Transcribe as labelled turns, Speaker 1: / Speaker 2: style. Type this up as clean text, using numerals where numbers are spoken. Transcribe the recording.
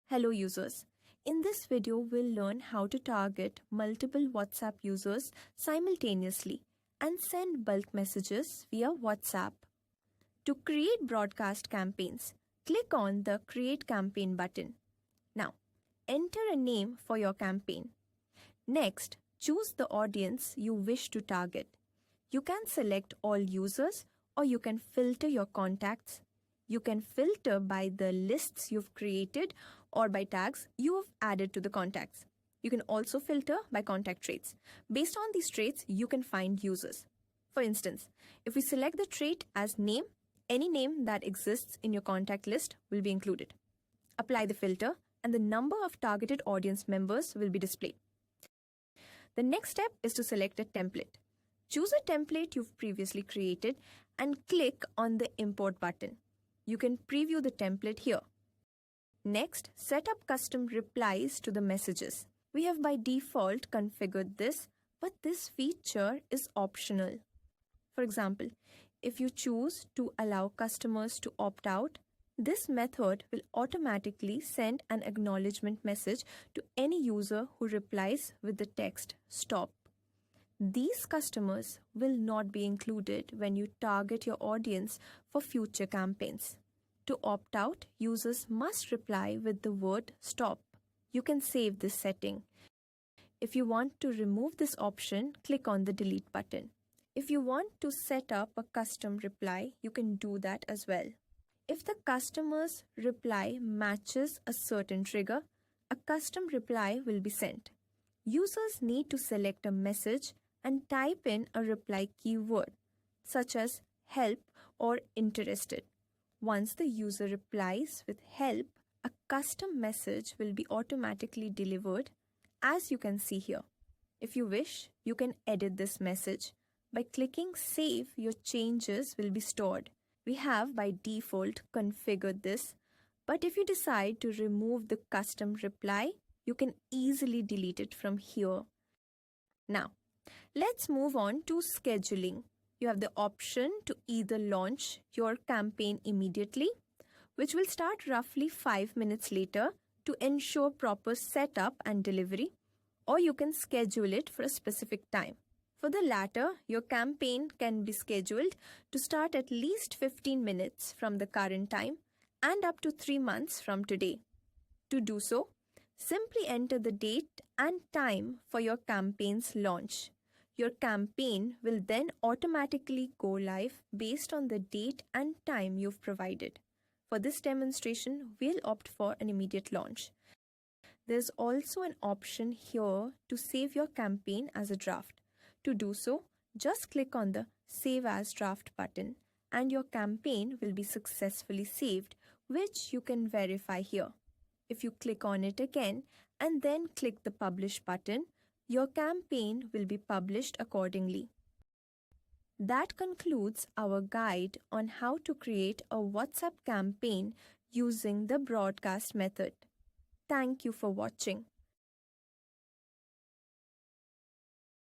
Speaker 1: Hello users. In this video, we'll learn how to target multiple WhatsApp users simultaneously and send bulk messages via WhatsApp. To create broadcast campaigns, click on the Create Campaign button. Now, enter a name for your campaign. Next, choose the audience you wish to target. You can select all users or you can filter your contacts. You can filter by the lists you've created or by tags you have added to the contacts. You can also filter by contact traits. Based on these traits, you can find users. For instance, if we select the trait as name, any name that exists in your contact list will be included. Apply the filter and the number of targeted audience members will be displayed. The next step is to select a template. Choose a template you've previously created and click on the Import button. You can preview the template here. Next, set up custom replies to the messages. We have by default configured this, but this feature is optional. For example, if you choose to allow customers to opt out, this method will automatically send an acknowledgement message to any user who replies with the text "Stop." These customers will not be included when you target your audience for future campaigns. To opt out, users must reply with the word "Stop." You can save this setting. If you want to remove this option, click on the Delete button. If you want to set up a custom reply, you can do that as well. If the customer's reply matches a certain trigger, a custom reply will be sent. Users need to select a message and type in a reply keyword, such as help or interested. Once the user replies with help, a custom message will be automatically delivered, as you can see here. If you wish, you can edit this message. By clicking Save, your changes will be stored. We have by default configured this, but if you decide to remove the custom reply, you can easily delete it from here. Now, let's move on to scheduling. You have the option to either launch your campaign immediately, which will start roughly 5 minutes later to ensure proper setup and delivery, or you can schedule it for a specific time. For the latter, your campaign can be scheduled to start at least 15 minutes from the current time and up to 3 months from today. To do so, simply enter the date and time for your campaign's launch. Your campaign will then automatically go live based on the date and time you've provided. For this demonstration, we'll opt for an immediate launch. There's also an option here to save your campaign as a draft. To do so, just click on the Save as Draft button and your campaign will be successfully saved, which you can verify here. If you click on it again and then click the Publish button, your campaign will be published accordingly. That concludes our guide on how to create a WhatsApp campaign using the broadcast method. Thank you for watching.